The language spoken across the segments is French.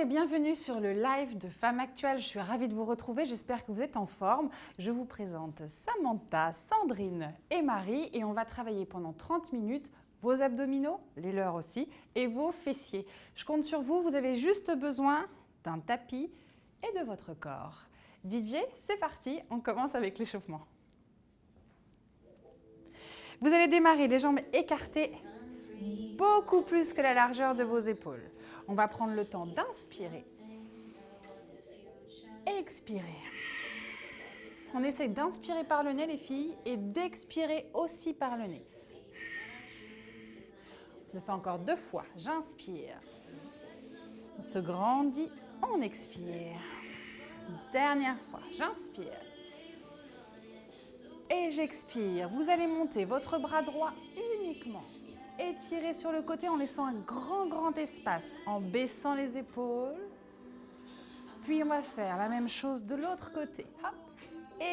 bienvenue sur le live de Femmes Actuelles. Je suis ravie de vous retrouver, j'espère que vous êtes en forme. Je vous présente Samantha, Sandrine et Marie et on va travailler pendant 30 minutes vos abdominaux, les leurs aussi, et vos fessiers. Je compte sur vous, vous avez juste besoin d'un tapis et de votre corps. DJ, c'est parti, on commence avec l'échauffement. Vous allez démarrer les jambes écartées beaucoup plus que la largeur de vos épaules. On va prendre le temps d'inspirer. Expirer. On essaie d'inspirer par le nez, les filles, et d'expirer aussi par le nez. On se le fait encore 2 fois. J'inspire. On se grandit, on expire. Dernière fois, j'inspire. Et j'expire. Vous allez monter votre bras droit uniquement. Étirez sur le côté en laissant un grand espace, en baissant les épaules. Puis on va faire la même chose de l'autre côté. Hop.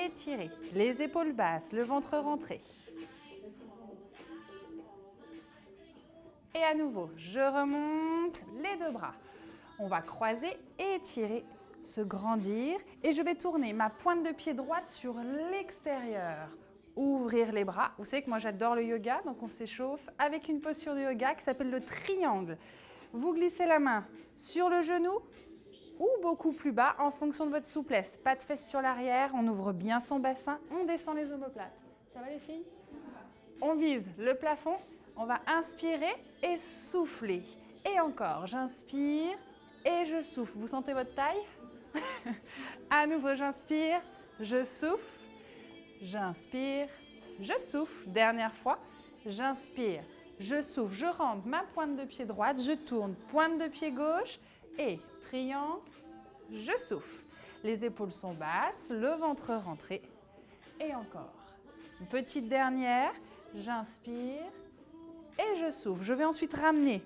Étirez, les épaules basses, le ventre rentré. Et à nouveau, je remonte les 2 bras. On va croiser, étirer, se grandir. Et je vais tourner ma pointe de pied droite sur l'extérieur. Ouvrir les bras. Vous savez que moi j'adore le yoga, donc on s'échauffe avec une posture de yoga qui s'appelle le triangle. Vous glissez la main sur le genou ou beaucoup plus bas en fonction de votre souplesse. Pas de fesses sur l'arrière, on ouvre bien son bassin, on descend les omoplates. Ça va les filles? On vise le plafond, on va inspirer et souffler. Et encore, j'inspire et je souffle. Vous sentez votre taille? À nouveau, j'inspire, je souffle. J'inspire, je souffle. Dernière fois, j'inspire, je souffle. Je rentre ma pointe de pied droite, je tourne pointe de pied gauche et triangle, je souffle. Les épaules sont basses, le ventre rentré. Et encore. Une petite dernière, j'inspire et je souffle. Je vais ensuite ramener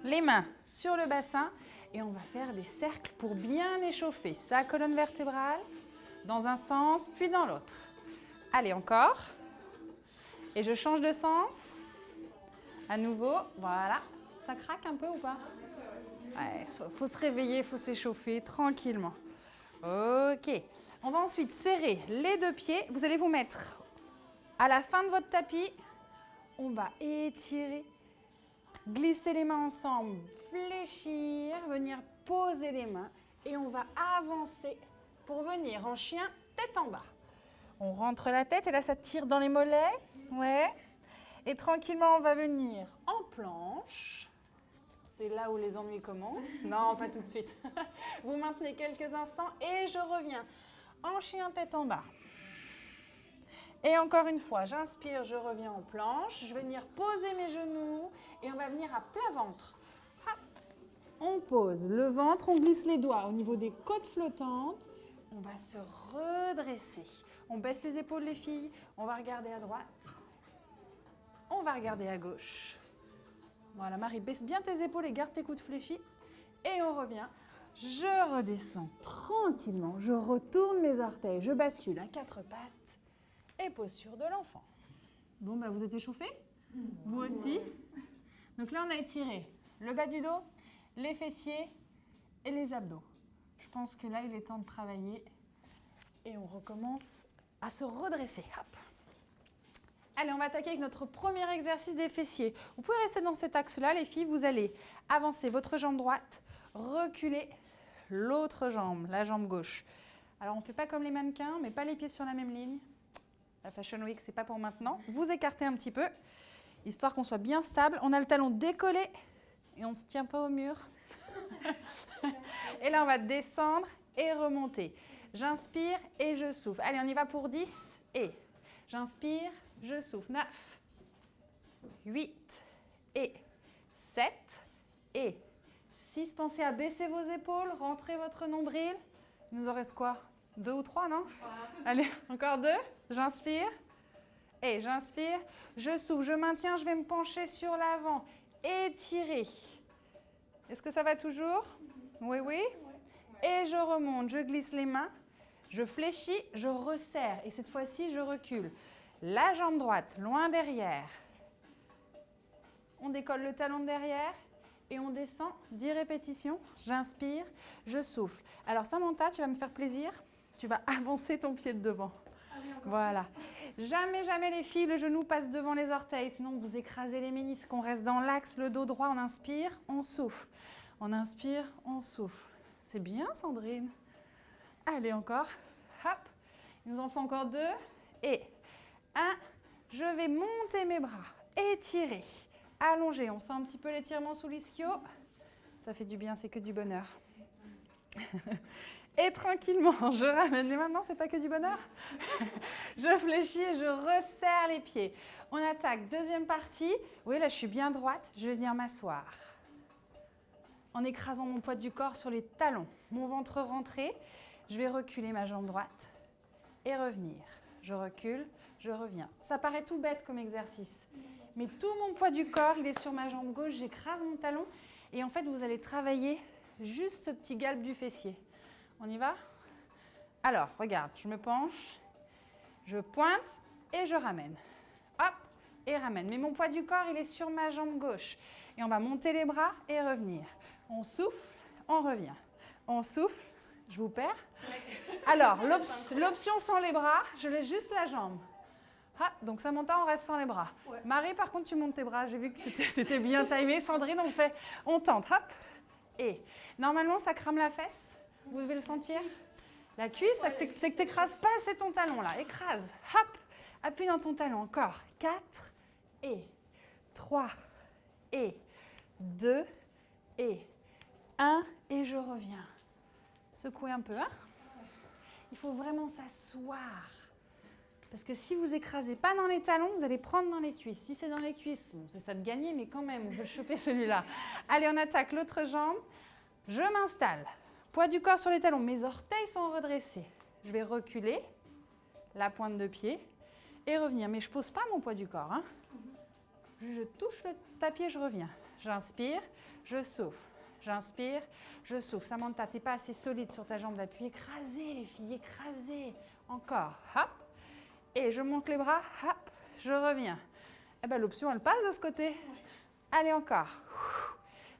les mains sur le bassin et on va faire des cercles pour bien échauffer sa colonne vertébrale dans un sens puis dans l'autre. Allez, encore. Et je change de sens. À nouveau, voilà. Ça craque un peu ou pas? Ouais, faut se réveiller, faut s'échauffer tranquillement. Ok. On va ensuite serrer les 2 pieds. Vous allez vous mettre à la fin de votre tapis. On va étirer, glisser les mains ensemble, fléchir, venir poser les mains. Et on va avancer pour venir en chien, tête en bas. On rentre la tête et là, ça tire dans les mollets. Ouais. Et tranquillement, on va venir en planche. C'est là où les ennuis commencent. Non, pas tout de suite. Vous maintenez quelques instants et je reviens en chien, tête en bas. Et encore une fois, j'inspire, je reviens en planche. Je vais venir poser mes genoux et on va venir à plat ventre. Hop. On pose le ventre, on glisse les doigts au niveau des côtes flottantes. On va se redresser. On baisse les épaules, les filles. On va regarder à droite. On va regarder à gauche. Voilà, Marie, baisse bien tes épaules et garde tes coudes fléchis. Et on revient. Je redescends tranquillement. Je retourne mes orteils. Je bascule à 4 pattes. Et posture de l'enfant. Bon, bah, vous êtes échauffés? Vous aussi? Donc là, on a étiré le bas du dos, les fessiers et les abdos. Je pense que là, il est temps de travailler et on recommence à se redresser. Hop. Allez, on va attaquer avec notre premier exercice des fessiers. Vous pouvez rester dans cet axe-là, les filles. Vous allez avancer votre jambe droite, reculer l'autre jambe, la jambe gauche. Alors, on ne fait pas comme les mannequins, mais pas les pieds sur la même ligne. La Fashion Week, ce n'est pas pour maintenant. Vous écartez un petit peu, histoire qu'on soit bien stable. On a le talon décollé et on ne se tient pas au mur. Et là, on va descendre et remonter. J'inspire et je souffle. Allez, on y va pour 10. Et j'inspire, je souffle. 9, 8 et 7 et 6. Pensez à baisser vos épaules, rentrez votre nombril. Il nous en reste quoi? 2 ou 3, non? Allez, encore 2. J'inspire et j'inspire. Je souffle, je maintiens, je vais me pencher sur l'avant. Étirer. Est-ce que ça va toujours? Oui, oui. Et je remonte, je glisse les mains, je fléchis, je resserre. Et cette fois-ci, je recule. La jambe droite, loin derrière. On décolle le talon de derrière et on descend, 10 répétitions. J'inspire, je souffle. Alors Samantha, tu vas me faire plaisir, tu vas avancer ton pied de devant. Voilà. Jamais, jamais les filles, le genou passe devant les orteils, sinon vous écrasez les ménisques. On reste dans l'axe, le dos droit, on inspire, on souffle. On inspire, on souffle. C'est bien Sandrine. Allez encore. Hop. Il nous en faut encore 2. Et 1. Je vais monter mes bras, étirer, allonger. On sent un petit peu l'étirement sous l'ischio. Ça fait du bien, c'est que du bonheur. Et tranquillement, je ramène les mains. Non, c'est pas que du bonheur. Je fléchis et je resserre les pieds. On attaque. Deuxième partie. Oui, là, je suis bien droite. Je vais venir m'asseoir. En écrasant mon poids du corps sur les talons. Mon ventre rentré. Je vais reculer ma jambe droite et revenir. Je recule, je reviens. Ça paraît tout bête comme exercice. Mais tout mon poids du corps, il est sur ma jambe gauche. J'écrase mon talon. Et en fait, vous allez travailler juste ce petit galbe du fessier. On y va? Alors, regarde, je me penche, je pointe et je ramène. Hop, et ramène. Mais mon poids du corps, il est sur ma jambe gauche. Et on va monter les bras et revenir. On souffle, on revient. On souffle, je vous perds. Alors, l'option sans les bras, je laisse juste la jambe. Ah, donc Samantha, on reste sans les bras. Ouais. Marie, par contre, tu montes tes bras. J'ai vu que c'était bien timé. Sandrine, on tente. Hop. Et normalement, ça crame la fesse. Vous devez le sentir. La cuisse, c'est que tu n'écrases pas assez ton talon là. Écrase. Hop. Appuie dans ton talon. Encore. 4 et 3 et 2 et 1 et je reviens. Secouez un peu. Hein. Il faut vraiment s'asseoir. Parce que si vous n'écrasez pas dans les talons, vous allez prendre dans les cuisses. Si c'est dans les cuisses, bon, c'est ça de gagner, mais quand même, on veut choper celui-là. Allez, on attaque l'autre jambe. Je m'installe. Poids du corps sur les talons. Mes orteils sont redressés. Je vais reculer la pointe de pied et revenir. Mais je ne pose pas mon poids du corps. Hein. Je touche le tapis et je reviens. J'inspire, je souffle. J'inspire, je souffle. Samantha, tu n'es pas assez solide sur ta jambe d'appui. Écrasez les filles, écrasez. Encore. Hop. Et je monte les bras. Hop. Je reviens. Eh ben, l'option, elle passe de ce côté. Allez, encore.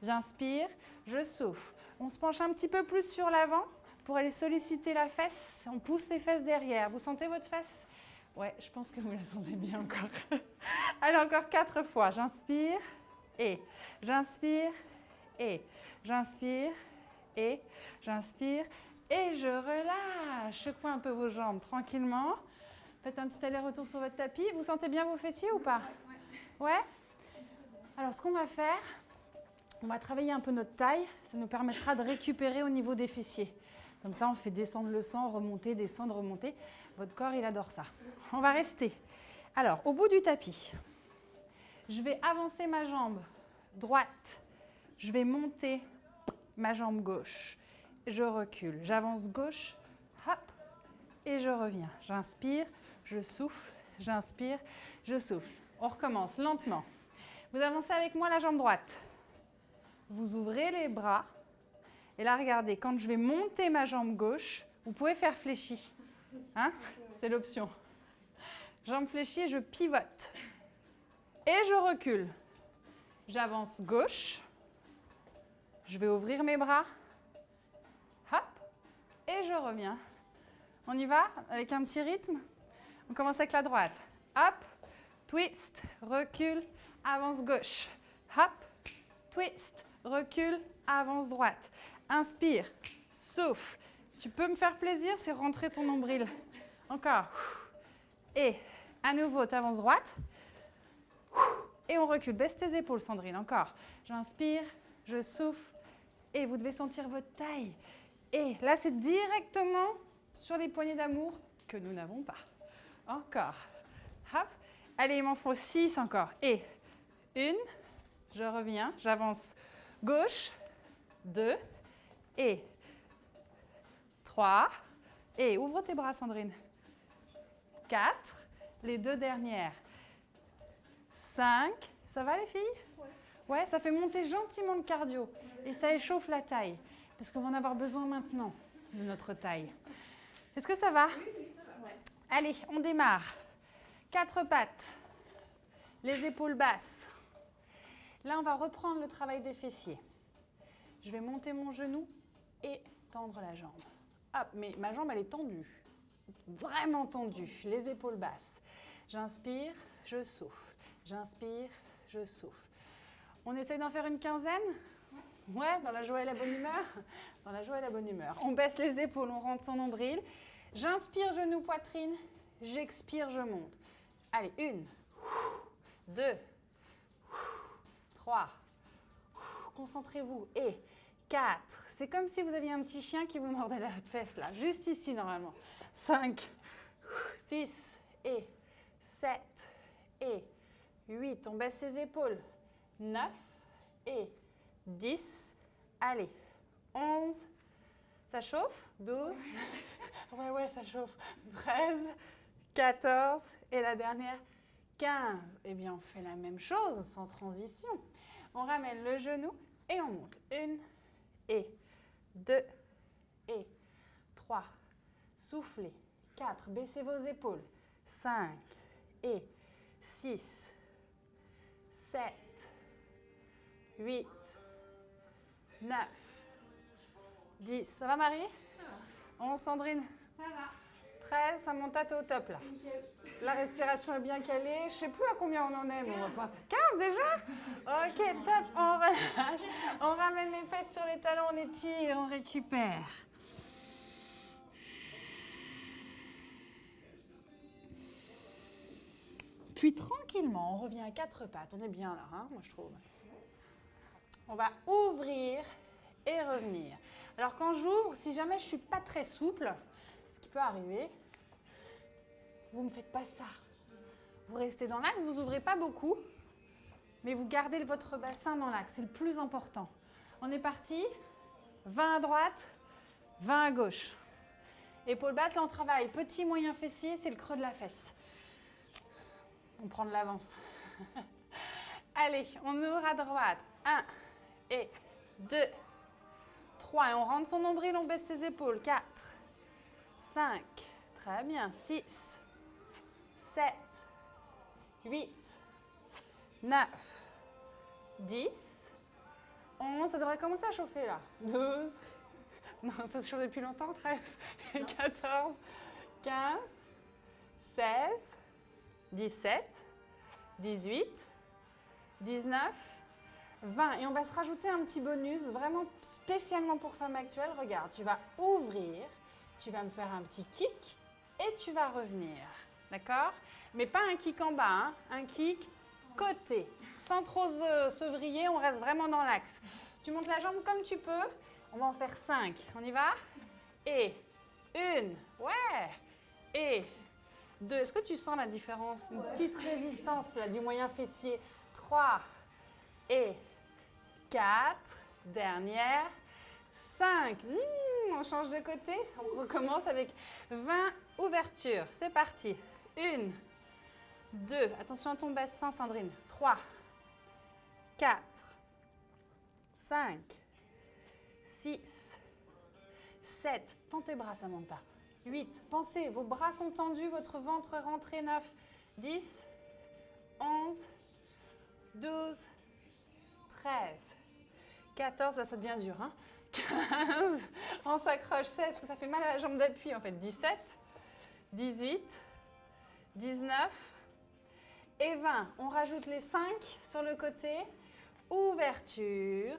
J'inspire, je souffle. On se penche un petit peu plus sur l'avant pour aller solliciter la fesse. On pousse les fesses derrière. Vous sentez votre fesse? Ouais, je pense que vous la sentez bien encore. Allez, encore 4 fois. J'inspire et j'inspire et j'inspire et j'inspire et je relâche. Secouez un peu vos jambes tranquillement. Faites un petit aller-retour sur votre tapis. Vous sentez bien vos fessiers ou pas? Ouais. Alors, ce qu'on va faire, on va travailler un peu notre taille. Ça nous permettra de récupérer au niveau des fessiers. Comme ça, on fait descendre le sang, remonter, descendre, remonter. Votre corps, il adore ça. On va rester. Alors, au bout du tapis, je vais avancer ma jambe droite. Je vais monter ma jambe gauche. Je recule. J'avance gauche. Hop. Et je reviens. J'inspire, je souffle. J'inspire, je souffle. On recommence lentement. Vous avancez avec moi la jambe droite. Vous ouvrez les bras. Et là, regardez, quand je vais monter ma jambe gauche, vous pouvez faire fléchi. Hein? C'est l'option. Jambe fléchie et je pivote. Et je recule. J'avance gauche. Je vais ouvrir mes bras. Hop. Et je reviens. On y va avec un petit rythme. On commence avec la droite. Hop. Twist. Recule. Avance gauche. Hop. Twist. Recule. Avance droite. Inspire. Souffle. Tu peux me faire plaisir, c'est rentrer ton nombril. Encore. Et à nouveau, tu avances droite. Et on recule. Baisse tes épaules, Sandrine. Encore. J'inspire. Je souffle. Et vous devez sentir votre taille. Et là, c'est directement sur les poignées d'amour que nous n'avons pas. Encore. Hop. Allez, il m'en faut 6 encore. Et 1. Je reviens. J'avance gauche. 2. Et 3. Et ouvre tes bras, Sandrine. 4. Les 2 dernières. 5. Ça va, les filles? Ouais, ça fait monter gentiment le cardio. Et ça échauffe la taille. Parce qu'on va en avoir besoin maintenant de notre taille. Est-ce que ça va? Oui, ça va. Ouais. Allez, on démarre. 4 pattes. Les épaules basses. Là, on va reprendre le travail des fessiers. Je vais monter mon genou et tendre la jambe. Hop, mais ma jambe, elle est tendue. Vraiment tendue. Les épaules basses. J'inspire, je souffle. J'inspire, je souffle. On essaie d'en faire une quinzaine? Ouais, dans la joie et la bonne humeur? Dans la joie et la bonne humeur. On baisse les épaules, on rentre son nombril. J'inspire, genou, poitrine. J'expire, je monte. Allez, 1, 2, 3. Concentrez-vous. Et 4. C'est comme si vous aviez un petit chien qui vous mordait la fesse, là. Juste ici, normalement. 5, 6, et 7, et 8. On baisse ses épaules. 9, et 10. Allez, 11. Ça chauffe? 12. Ouais, ça chauffe. 13, 14. Et la dernière, 15. Eh bien, on fait la même chose sans transition. On ramène le genou et on monte. 1, et 2, et 3. Soufflez. 4. Baissez vos épaules. 5, et 6, 7, 8, 9, 10. Ça va, Marie? Ça va. 11, Sandrine? Ça va. 13, Samantha, au top, là. Nickel. La respiration est bien calée. Je ne sais plus à combien on en est, mais on va pas. 15 déjà? Ok, top. On relâche. On ramène les fesses sur les talons, on étire, on récupère. Puis tranquillement, on revient à 4 pattes. On est bien là, hein, moi je trouve. On va ouvrir et revenir. Alors quand j'ouvre, si jamais je ne suis pas très souple, ce qui peut arriver, vous ne me faites pas ça. Vous restez dans l'axe, vous n'ouvrez pas beaucoup, mais vous gardez votre bassin dans l'axe. C'est le plus important. On est parti. 20 à droite, 20 à gauche. Épaules basses, là on travaille. Petit, moyen fessier, c'est le creux de la fesse. On prend de l'avance. Allez, on ouvre à droite. 1 et 2, 3. Et on rentre son nombril, on baisse ses épaules. 4, 5, très bien. 6, 7, 8, 9, 10, 11. Ça devrait commencer à chauffer là. 12. Non, ça chauffe depuis longtemps. 13, 14, 15, 16. 17, 18, 19, 20. Et on va se rajouter un petit bonus, vraiment spécialement pour Femme Actuelle. Regarde, tu vas ouvrir, tu vas me faire un petit kick et tu vas revenir. D'accord? Mais pas un kick en bas, hein, un kick côté. Sans trop se vriller, on reste vraiment dans l'axe. Tu montes la jambe comme tu peux. On va en faire 5. On y va? Et 1, ouais, et 2, est-ce que tu sens la différence? Une petite résistance là, du moyen fessier. 3 et 4, dernière. 5, on change de côté. On recommence avec 20 ouvertures. C'est parti. 1, 2, attention à ton bassin, Sandrine. 3, 4, 5, 6, 7. Tends tes bras, Samantha. 8. Pensez, vos bras sont tendus, votre ventre rentré. 9, 10, 11, 12, 13, 14, ça devient dur, hein. 15, on s'accroche. 16, parce que ça fait mal à la jambe d'appui en fait. 17, 18, 19 et 20. On rajoute les 5 sur le côté. Ouverture,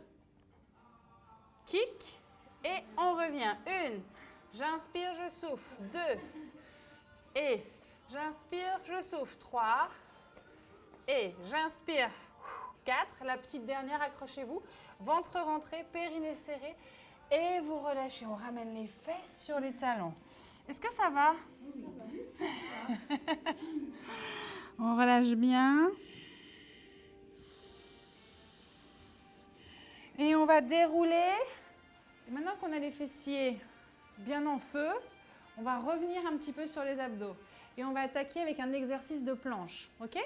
kick et on revient. 1. J'inspire, je souffle. 2. Et j'inspire, je souffle. 3. Et j'inspire. 4. La petite dernière, accrochez-vous. Ventre rentré, périnée serré. Et vous relâchez. On ramène les fesses sur les talons. Est-ce que ça va? On relâche bien. Et on va dérouler. Et maintenant qu'on a les fessiers bien en feu, on va revenir un petit peu sur les abdos. Et on va attaquer avec un exercice de planche. Ok?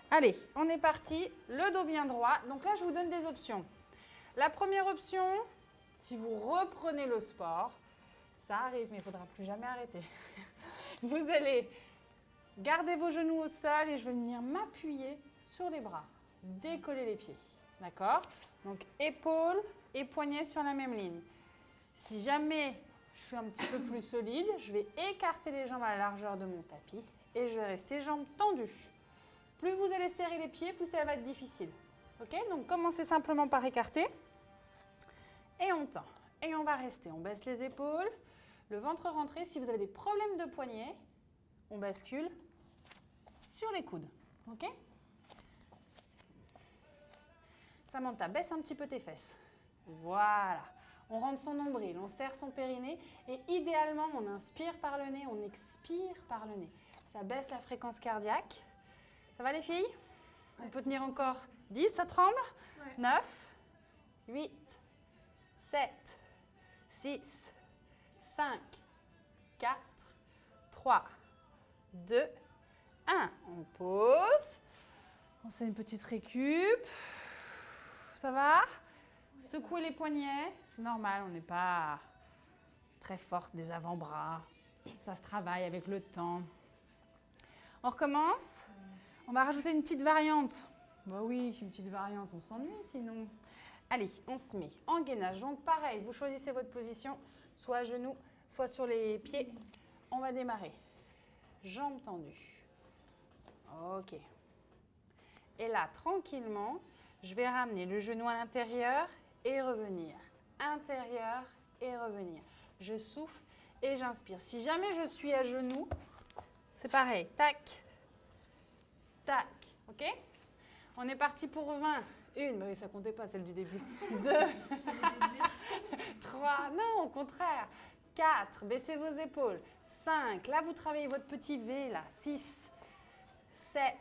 Allez, on est parti. Le dos bien droit. Donc là, je vous donne des options. La première option, si vous reprenez le sport, ça arrive, mais il ne faudra plus jamais arrêter. Vous allez garder vos genoux au sol et je vais venir m'appuyer sur les bras. Décoller les pieds. D'accord? Donc, épaules et poignets sur la même ligne. Si jamais je suis un petit peu plus solide, je vais écarter les jambes à la largeur de mon tapis et je vais rester jambes tendues. Plus vous allez serrer les pieds, plus ça va être difficile. Ok? Donc, commencez simplement par écarter. Et on tend. Et on va rester. On baisse les épaules, le ventre rentré. Si vous avez des problèmes de poignets, on bascule sur les coudes. Ok? Samantha, baisse un petit peu tes fesses. Voilà. On rentre son nombril, on serre son périnée et idéalement, on inspire par le nez, on expire par le nez. Ça baisse la fréquence cardiaque. Ça va les filles? On peut tenir encore 10, ça tremble? 9, 8, 7, 6, 5, 4, 3, 2, 1. On pose. On fait une petite récup. Ça va? Secouez les poignets. C'est normal, on n'est pas très forte des avant-bras. Ça se travaille avec le temps. On recommence. On va rajouter une petite variante. Bah oui, une petite variante, on s'ennuie sinon. Allez, on se met en gainage. Donc pareil, vous choisissez votre position, soit à genoux, soit sur les pieds. On va démarrer. Jambes tendues. Ok. Et là, tranquillement, je vais ramener le genou à l'intérieur et revenir. Intérieur et revenir. Je souffle et j'inspire. Si jamais je suis à genoux, c'est pareil. Tac, tac. Ok? On est parti pour 20. Une, mais ça comptait pas celle du début. 2, 3, non, au contraire. 4, baissez vos épaules. 5, là vous travaillez votre petit V, là. 6, 7,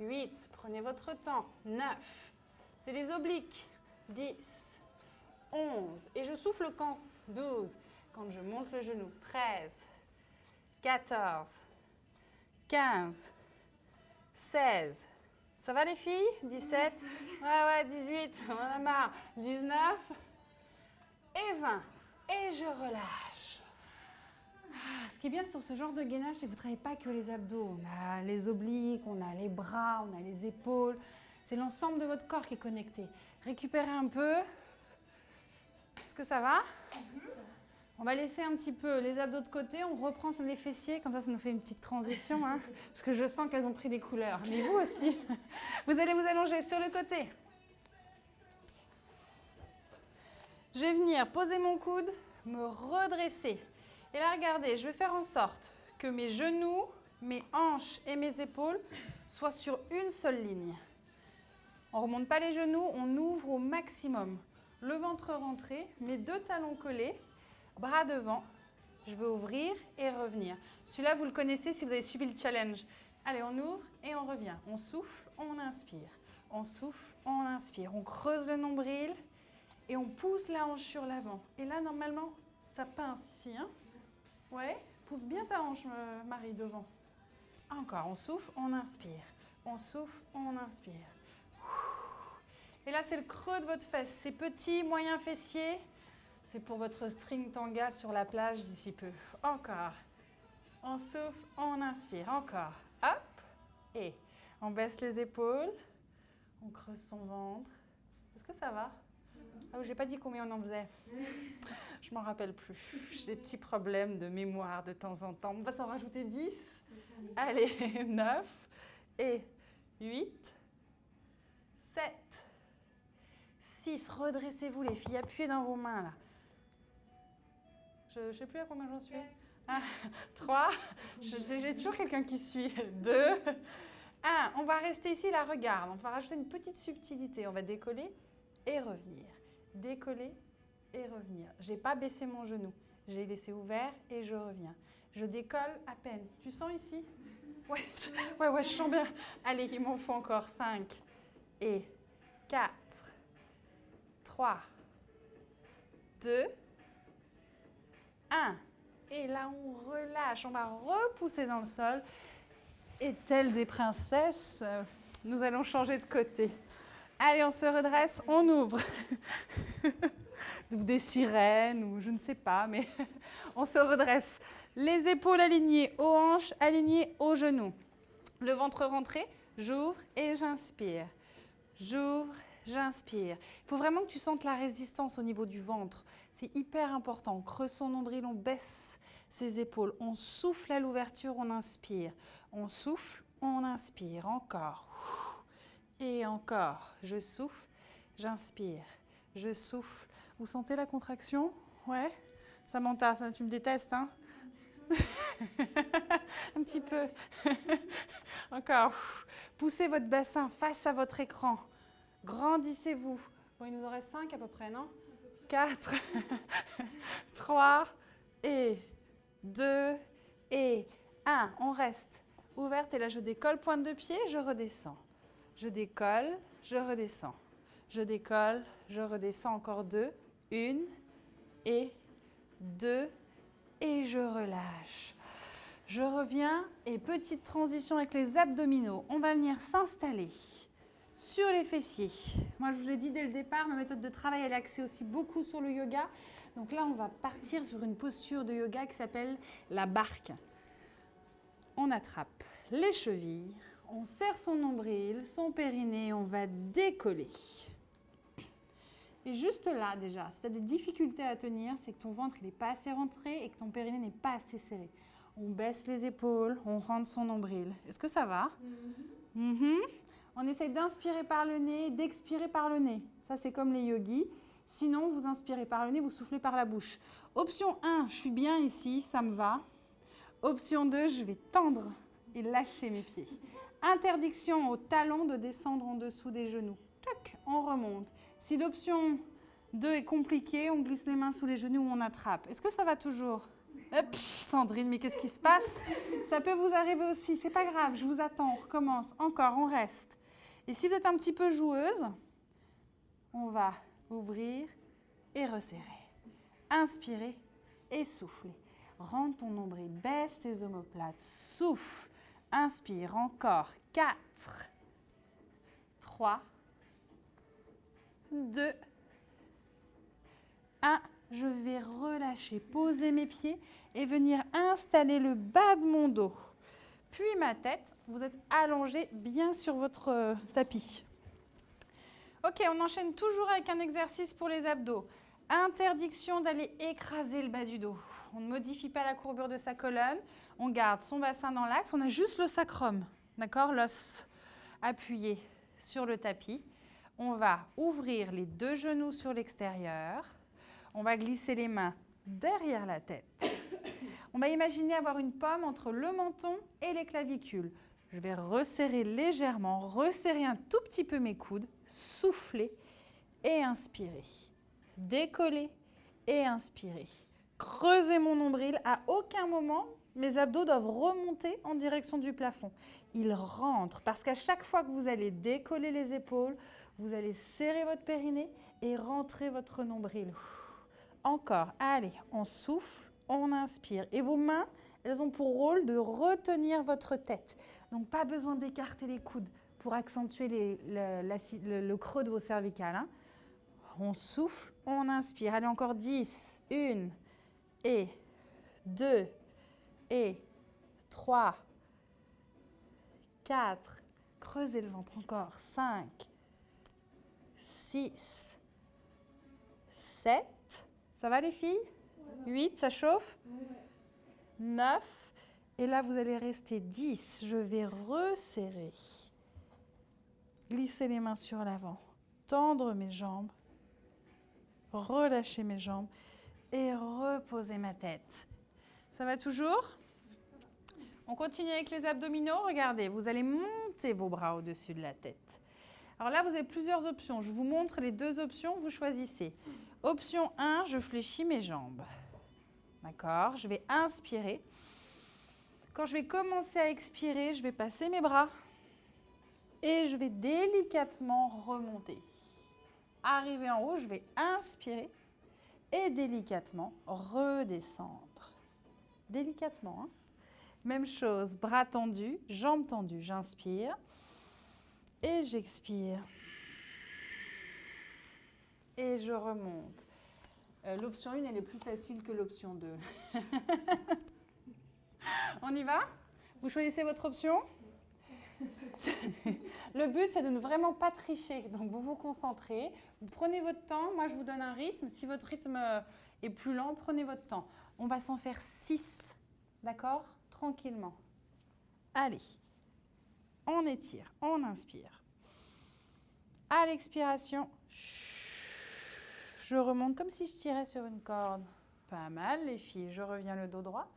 8, prenez votre temps. 9, c'est les obliques. 10, 11, et je souffle quand? 12, quand je monte le genou. 13, 14, 15, 16, ça va les filles? 17, ouais, 18, on en a marre. 19 et 20. Et je relâche. Ce qui est bien sur ce genre de gainage, c'est que vous ne travaillez pas que les abdos. On a les obliques, on a les bras, on a les épaules. C'est l'ensemble de votre corps qui est connecté. Récupérez un peu. Est-ce que ça va? On va laisser un petit peu les abdos de côté, on reprend sur les fessiers, comme ça nous fait une petite transition, hein, parce que je sens qu'elles ont pris des couleurs. Mais vous aussi, vous allez vous allonger sur le côté. Je vais venir poser mon coude, me redresser. Et là, regardez, je vais faire en sorte que mes genoux, mes hanches et mes épaules soient sur une seule ligne. On ne remonte pas les genoux, on ouvre au maximum. Le ventre rentré, mes deux talons collés. Bras devant, je vais ouvrir et revenir. Celui-là, vous le connaissez si vous avez suivi le challenge. Allez, on ouvre et on revient. On souffle, on inspire. On souffle, on inspire. On creuse le nombril et on pousse la hanche sur l'avant. Et là, normalement, ça pince ici. Hein? Ouais, pousse bien ta hanche, Marie, devant. Encore, on souffle, on inspire. On souffle, on inspire. Et là, c'est le creux de votre fesse. C'est petit, moyen fessier. C'est pour votre string tanga sur la plage d'ici peu. Encore. On souffle, on inspire. Encore. Hop. Et on baisse les épaules. On creuse son ventre. Est-ce que ça va? Ah, j'ai pas dit combien on en faisait. Je m'en rappelle plus. J'ai des petits problèmes de mémoire de temps en temps. On va s'en rajouter 10. Allez, 9 et 8, 7, 6. Redressez-vous les filles. Appuyez dans vos mains là. Je ne sais plus à combien j'en suis. 3, j'ai toujours quelqu'un qui suit. 2, 1. On va rester ici, la regarde. On va rajouter une petite subtilité. On va décoller et revenir. Décoller et revenir. Je n'ai pas baissé mon genou. J'ai laissé ouvert et je reviens. Je décolle à peine. Tu sens ici? Ouais, je sens bien. Allez, il m'en faut encore 5 et 4, 3, 2, 1. Et là, on relâche. On va repousser dans le sol. Et telles des princesses, nous allons changer de côté. Allez, on se redresse, on ouvre. Ou des sirènes, ou je ne sais pas, mais on se redresse. Les épaules alignées aux hanches, alignées aux genoux. Le ventre rentré, j'ouvre et j'inspire. j'ouvre, j'inspire. Il faut vraiment que tu sentes la résistance au niveau du ventre. C'est hyper important. On creuse son nombril, on baisse ses épaules. On souffle à l'ouverture, on inspire. On souffle, on inspire. Encore. Et encore. Je souffle, j'inspire. Je souffle. Vous sentez la contraction? Ouais? Samantha, tu me détestes, hein? Un petit peu. Encore. Poussez votre bassin face à votre écran. Grandissez-vous. Bon, il nous en reste 5 à peu près, non? 4, 3, et 2, et 1. On reste ouverte et là, je décolle, pointe de pied, je redescends. Je décolle, je redescends. Je décolle, je redescends. Encore 2, 1, et 2, et je relâche. Je reviens et petite transition avec les abdominaux. On va venir s'installer sur les fessiers. Moi, je vous l'ai dit dès le départ, ma méthode de travail, elle est axée aussi beaucoup sur le yoga. Donc là, on va partir sur une posture de yoga qui s'appelle la barque. On attrape les chevilles, on serre son nombril, son périnée, on va décoller. Et juste là, déjà, si tu as des difficultés à tenir, c'est que ton ventre n'est pas assez rentré et que ton périnée n'est pas assez serré. On baisse les épaules, on rentre son nombril. Est-ce que ça va? On essaye d'inspirer par le nez, d'expirer par le nez. Ça, c'est comme les yogis. Sinon, vous inspirez par le nez, vous soufflez par la bouche. Option 1, je suis bien ici, ça me va. Option 2, je vais tendre et lâcher mes pieds. Interdiction au talon de descendre en dessous des genoux. Toc, on remonte. Si l'option 2 est compliquée, on glisse les mains sous les genoux ou on attrape. Est-ce que ça va toujours? Hop, Sandrine, mais qu'est-ce qui se passe? Ça peut vous arriver aussi, c'est pas grave, je vous attends, on recommence. Encore, on reste. Et si vous êtes un petit peu joueuse, on va ouvrir et resserrer. Inspirez et soufflez. Rentre ton nombril, baisse tes omoplates, souffle. Inspire, encore. 4, 3, 2, 1. Je vais relâcher, poser mes pieds et venir installer le bas de mon dos. Puis ma tête, vous êtes allongé bien sur votre tapis. Ok, on enchaîne toujours avec un exercice pour les abdos. Interdiction d'aller écraser le bas du dos. On ne modifie pas la courbure de sa colonne. On garde son bassin dans l'axe. On a juste le sacrum, d'accord, l'os appuyé sur le tapis. On va ouvrir les deux genoux sur l'extérieur. On va glisser les mains derrière la tête. On va imaginer avoir une pomme entre le menton et les clavicules. Je vais resserrer légèrement, resserrer un tout petit peu mes coudes, souffler et inspirer. Décoller et inspirer. Creuser mon nombril. À aucun moment, mes abdos doivent remonter en direction du plafond. Ils rentrent parce qu'à chaque fois que vous allez décoller les épaules, vous allez serrer votre périnée et rentrer votre nombril. Encore. Allez, on souffle, on inspire. Et vos mains, elles ont pour rôle de retenir votre tête. Donc, pas besoin d'écarter les coudes pour accentuer le creux de vos cervicales. Hein. On souffle, on inspire. Allez, encore 10. 1, et 2, et 3, 4. Creusez le ventre encore. 5, 6, 7. Ça va les filles? 8, ça chauffe? 9. Et là, vous allez rester 10. Je vais resserrer. Glisser les mains sur l'avant. Tendre mes jambes. Relâcher mes jambes. Et reposer ma tête. Ça va toujours? On continue avec les abdominaux. Regardez, vous allez monter vos bras au-dessus de la tête. Alors là, vous avez plusieurs options. Je vous montre les deux options, vous choisissez. Option 1, je fléchis mes jambes. D'accord? Je vais inspirer. Quand je vais commencer à expirer, je vais passer mes bras et je vais délicatement remonter. Arriver en haut, je vais inspirer et délicatement redescendre. Délicatement, hein? Même chose, bras tendus, jambes tendues. J'inspire et j'expire. Et je remonte. L'option 1, elle est plus facile que l'option 2. On y va? Vous choisissez votre option? Le but, c'est de ne vraiment pas tricher. Donc, vous vous concentrez, vous prenez votre temps. Moi, je vous donne un rythme. Si votre rythme est plus lent, prenez votre temps. On va s'en faire 6, d'accord? Tranquillement. Allez, on étire, on inspire. À l'expiration, je remonte comme si je tirais sur une corde. Pas mal, les filles. Je reviens le dos droit.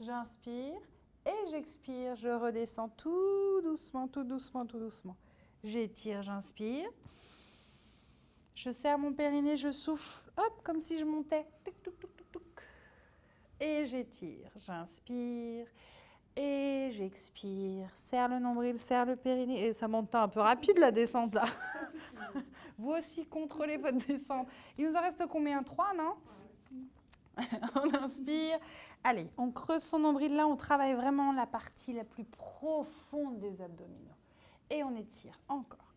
J'inspire. Et j'expire, je redescends tout doucement, tout doucement, tout doucement. J'étire, j'inspire. Je serre mon périnée, je souffle, hop, comme si je montais. Et j'étire, j'inspire. Et j'expire. Serre le nombril, serre le périnée. Et ça monte un peu rapide la descente là. Vous aussi, contrôlez votre descente. Il nous en reste combien? 3, non? On inspire. Allez, on creuse son nombril là, on travaille vraiment la partie la plus profonde des abdominaux. Et on étire encore.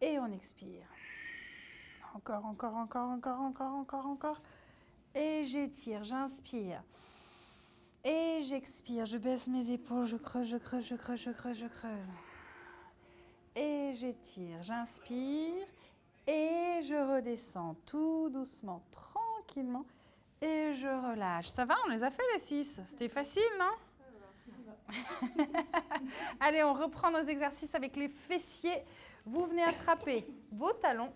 Et on expire. Encore, encore, encore, encore, encore, encore, encore. Et j'étire, j'inspire. Et j'expire, je baisse mes épaules, je creuse, je creuse, je creuse, je creuse, je creuse. Et j'étire, j'inspire. Et je redescends tout doucement, tranquillement. Et je relâche. Ça va, on les a fait les 6. C'était facile, non? Allez, on reprend nos exercices avec les fessiers. Vous venez attraper vos talons.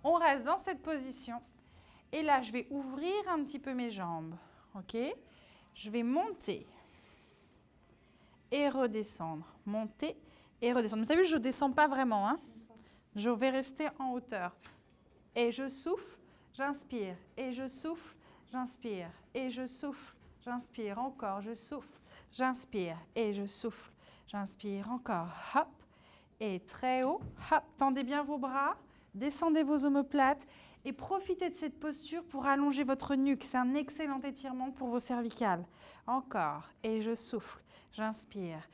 On reste dans cette position. Et là, je vais ouvrir un petit peu mes jambes. OK? Je vais monter et redescendre. Monter et redescendre. Tu as vu, je ne descends pas vraiment. Hein? Je vais rester en hauteur. Et je souffle, j'inspire. Et je souffle. J'inspire et je souffle, j'inspire encore, je souffle, j'inspire et je souffle, j'inspire encore, hop, et très haut, hop, tendez bien vos bras, descendez vos omoplates et profitez de cette posture pour allonger votre nuque. C'est un excellent étirement pour vos cervicales. Encore, et je souffle, j'inspire.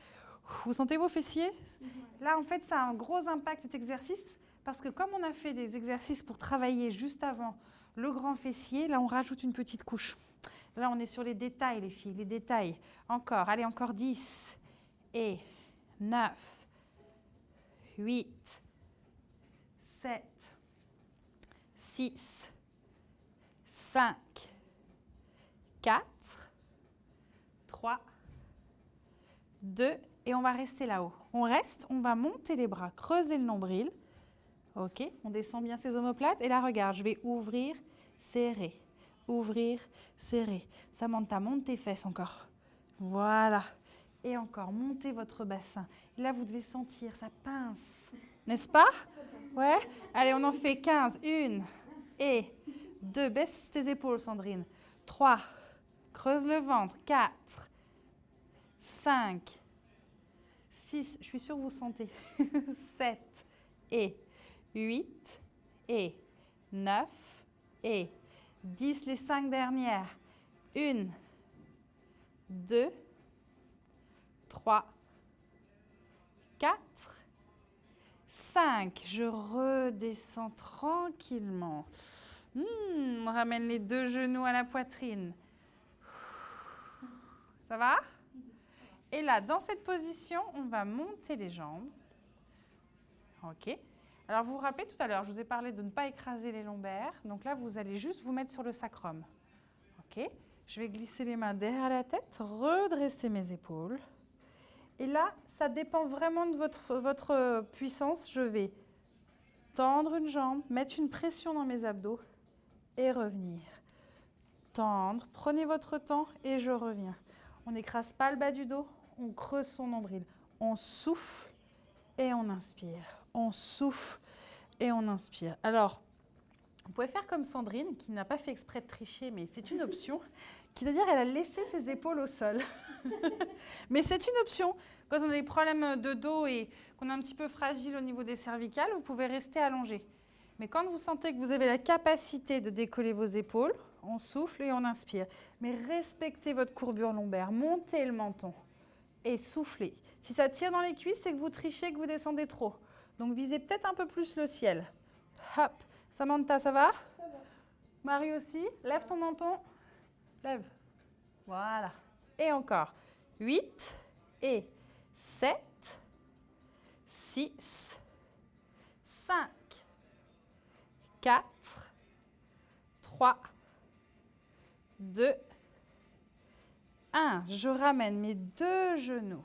Vous sentez vos fessiers? Là, en fait, ça a un gros impact cet exercice parce que comme on a fait des exercices pour travailler juste avant le grand fessier, là on rajoute une petite couche. Là on est sur les détails les filles, les détails. Encore, allez encore 10 et 9, 8, 7, 6, 5, 4, 3, 2 et on va rester là-haut. On reste, on va monter les bras, creuser le nombril. OK, on descend bien ses omoplates. Et là, regarde, je vais ouvrir, serrer, ouvrir, serrer. Samantha, monte tes fesses encore. Voilà. Et encore, montez votre bassin. Et là, vous devez sentir, ça pince. N'est-ce pas? Ouais. Allez, on en fait 15. 1 et 2. Baisse tes épaules, Sandrine. 3. Creuse le ventre. 4. 5. 6. Je suis sûre que vous sentez. 7 et 8 et 9 et 10, les 5 dernières. 1, 2, 3, 4, 5. Je redescends tranquillement. On ramène les 2 genoux à la poitrine. Ça va? Et là, dans cette position, on va monter les jambes. OK. Alors, vous vous rappelez tout à l'heure, je vous ai parlé de ne pas écraser les lombaires. Donc là, vous allez juste vous mettre sur le sacrum. OK. Je vais glisser les mains derrière la tête, redresser mes épaules. Et là, ça dépend vraiment de votre puissance. Je vais tendre une jambe, mettre une pression dans mes abdos et revenir. Tendre, prenez votre temps et je reviens. On n'écrase pas le bas du dos, on creuse son nombril. On souffle et on inspire. On souffle et on inspire. Alors, vous pouvez faire comme Sandrine, qui n'a pas fait exprès de tricher, mais c'est une option. C'est-à-dire qu'elle a laissé ses épaules au sol. Mais c'est une option. Quand on a des problèmes de dos et qu'on est un petit peu fragile au niveau des cervicales, vous pouvez rester allongé. Mais quand vous sentez que vous avez la capacité de décoller vos épaules, on souffle et on inspire. Mais respectez votre courbure lombaire, montez le menton et soufflez. Si ça tire dans les cuisses, c'est que vous trichez, que vous descendez trop. Donc visez peut-être un peu plus le ciel. Hop. Samantha, ça va? Ça va. Marie aussi. Lève ton menton. Lève. Voilà. Et encore. 8 et 7, 6, 5, 4, 3, 2, 1. Je ramène mes 2 genoux.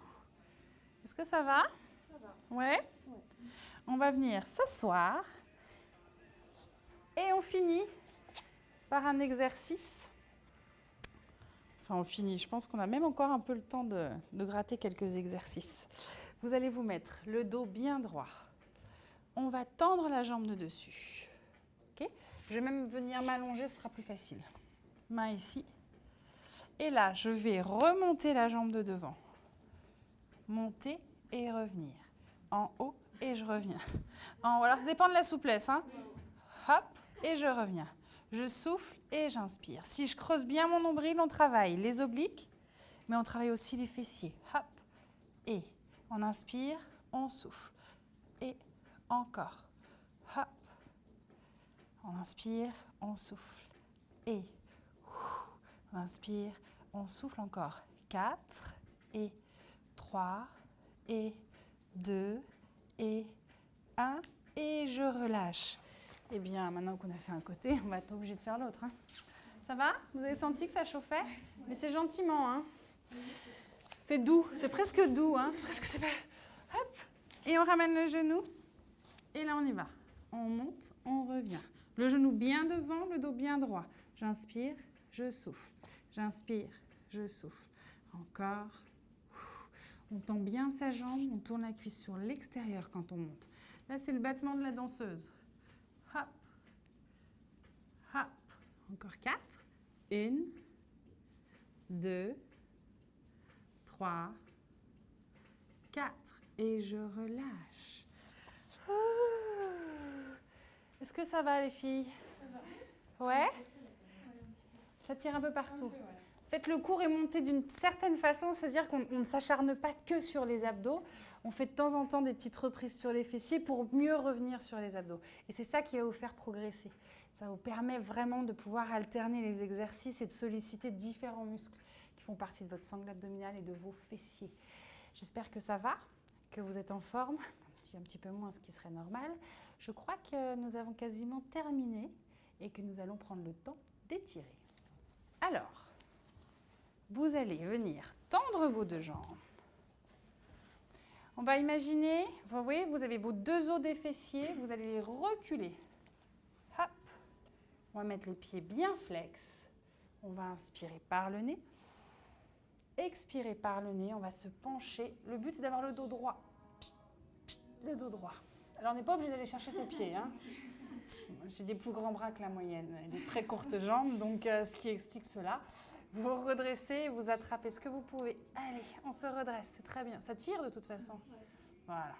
Est-ce que ça va? Ça va. Ouais? Ouais. On va venir s'asseoir. Et on finit par un exercice. Enfin, on finit. Je pense qu'on a même encore un peu le temps de gratter quelques exercices. Vous allez vous mettre le dos bien droit. On va tendre la jambe de dessus. Okay? Je vais même venir m'allonger, ce sera plus facile. Main ici. Et là, je vais remonter la jambe de devant. Monter et revenir. En haut et je reviens. En haut. Alors, ça dépend de la souplesse. Hein? Hop, et je reviens. Je souffle et j'inspire. Si je creuse bien mon nombril, on travaille les obliques, mais on travaille aussi les fessiers. Hop, et on inspire, on souffle. Et encore. Hop, on inspire, on souffle. Et on inspire, on souffle encore. 4 et 3 et 2 et 1 et je relâche. Eh bien, maintenant qu'on a fait un côté, on va être obligé de faire l'autre. Hein. Ça va? Vous avez senti que ça chauffait? Mais c'est gentiment. Hein. C'est doux, c'est presque doux. Hein. C'est presque... Hop. Et on ramène le genou. Et là, on y va. On monte, on revient. Le genou bien devant, le dos bien droit. J'inspire, je souffle. J'inspire, je souffle. Encore. On tend bien sa jambe, on tourne la cuisse sur l'extérieur quand on monte. Là, c'est le battement de la danseuse. Hop, hop. Encore 4. 1, 2, 3, 4. Et je relâche. Est-ce que ça va, les filles? Ça va. Ouais? Ça tire un peu partout. Un peu, ouais. Faites le cours et montez d'une certaine façon, c'est-à-dire qu'on ne s'acharne pas que sur les abdos. On fait de temps en temps des petites reprises sur les fessiers pour mieux revenir sur les abdos. Et c'est ça qui va vous faire progresser. Ça vous permet vraiment de pouvoir alterner les exercices et de solliciter différents muscles qui font partie de votre sangle abdominale et de vos fessiers. J'espère que ça va, que vous êtes en forme, un petit peu moins ce qui serait normal. Je crois que nous avons quasiment terminé et que nous allons prendre le temps d'étirer. Alors, vous allez venir tendre vos 2 jambes. On va imaginer, vous voyez, vous avez vos 2 os des fessiers, vous allez les reculer. Hop. On va mettre les pieds bien flex. On va inspirer par le nez. Expirer par le nez, on va se pencher. Le but, c'est d'avoir le dos droit. Le dos droit. Alors, on n'est pas obligé d'aller chercher ses pieds. Hein. J'ai des plus grands bras que la moyenne et des très courtes jambes, donc ce qui explique cela. Vous vous redressez, vous attrapez ce que vous pouvez. Allez, on se redresse, c'est très bien. Ça tire de toute façon. Voilà.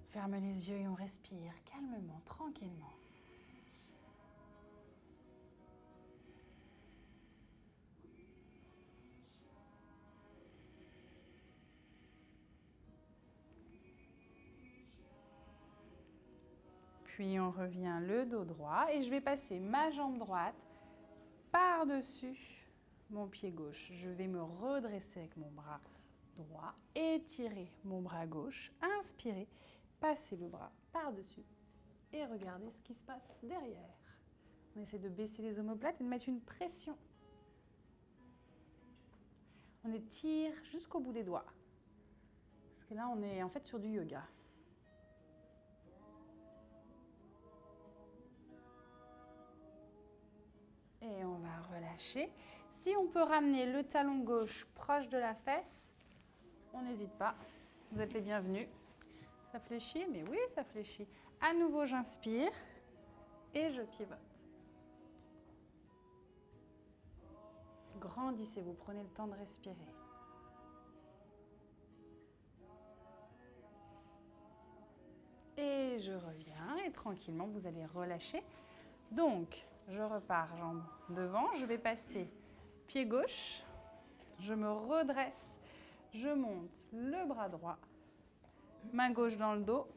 Ferme les yeux et on respire calmement, tranquillement. Puis on revient le dos droit et je vais passer ma jambe droite par-dessus mon pied gauche. Je vais me redresser avec mon bras droit, étirer mon bras gauche, inspirer, passer le bras par-dessus et regardez ce qui se passe derrière. On essaie de baisser les omoplates et de mettre une pression. On étire jusqu'au bout des doigts. Parce que là, on est en fait sur du yoga. Et on va relâcher. Si on peut ramener le talon gauche proche de la fesse, on n'hésite pas. Vous êtes les bienvenus. Ça fléchit, mais oui, ça fléchit. À nouveau, j'inspire et je pivote. Grandissez, vous prenez le temps de respirer. Et je reviens et tranquillement, vous allez relâcher. Donc, je repars jambe devant, je vais passer pied gauche, je me redresse, je monte le bras droit, main gauche dans le dos.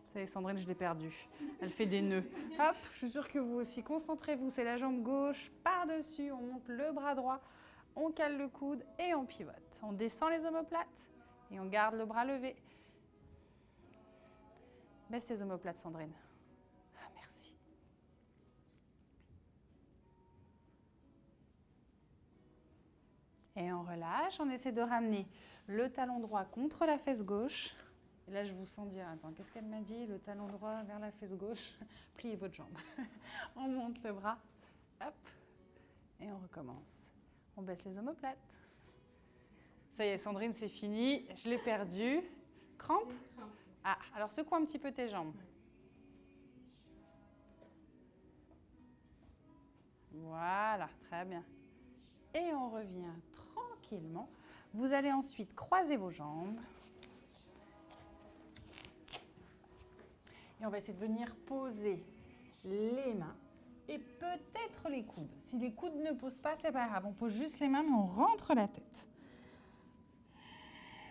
Vous savez, Sandrine, je l'ai perdue, elle fait des nœuds. Hop, je suis sûre que vous aussi, concentrez-vous, c'est la jambe gauche par-dessus, on monte le bras droit, on cale le coude et on pivote. On descend les omoplates Et on garde le bras levé. Baisse les omoplates, Sandrine. Ah, merci. Et on relâche, on essaie de ramener le talon droit contre la fesse gauche. Et là, je vous sens dire, attends, qu'est-ce qu'elle m'a dit? Le talon droit vers la fesse gauche. Pliez votre jambe. On monte le bras. Hop. Et on recommence. On baisse les omoplates. Ça y est, Sandrine, c'est fini. Je l'ai perdu. Crampe? Ah, alors secoue un petit peu tes jambes. Voilà, très bien. Et on revient tranquillement. Vous allez ensuite croiser vos jambes. Et on va essayer de venir poser les mains et peut-être les coudes. Si les coudes ne posent pas, c'est pas grave. On pose juste les mains, mais on rentre la tête.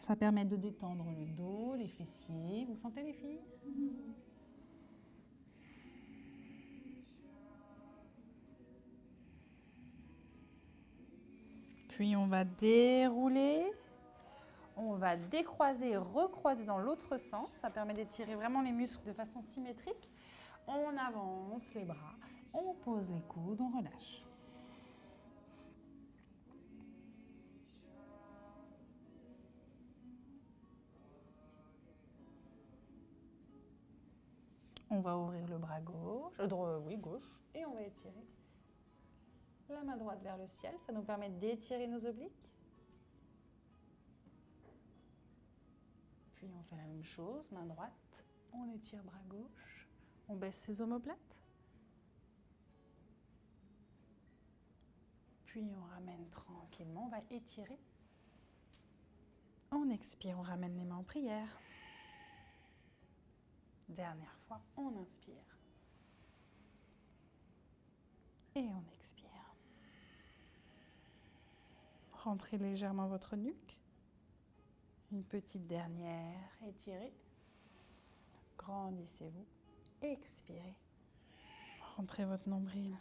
Ça permet de détendre le dos, les fessiers. Vous sentez les filles? Puis on va dérouler. On va décroiser, recroiser dans l'autre sens. Ça permet d'étirer vraiment les muscles de façon symétrique. On avance les bras, on pose les coudes, on relâche. On va ouvrir le bras gauche, gauche, et on va étirer la main droite vers le ciel. Ça nous permet d'étirer nos obliques. Puis on fait la même chose, main droite, on étire bras gauche, on baisse ses omoplates. Puis on ramène tranquillement, on va étirer. On expire, on ramène les mains en prière. Dernière fois, on inspire. Et on expire. Rentrez légèrement votre nuque. Une petite dernière, étirez. Grandissez-vous. Expirez. Rentrez votre nombril.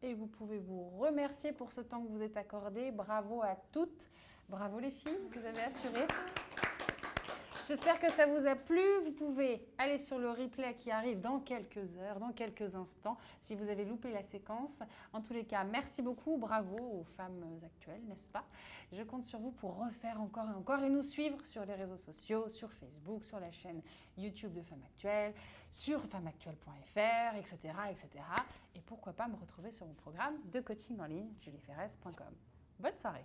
Et vous pouvez vous remercier pour ce temps que vous êtes accordé. Bravo à toutes. Bravo les filles, vous avez assuré. J'espère que ça vous a plu. Vous pouvez aller sur le replay qui arrive dans quelques heures, dans quelques instants, si vous avez loupé la séquence. En tous les cas, merci beaucoup. Bravo aux femmes actuelles, n'est-ce pas? Je compte sur vous pour refaire encore et encore et nous suivre sur les réseaux sociaux, sur Facebook, sur la chaîne YouTube de Femmes Actuelles, sur femmesactuelles.fr, etc., etc. Et pourquoi pas me retrouver sur mon programme de coaching en ligne, julieferres.com. Bonne soirée.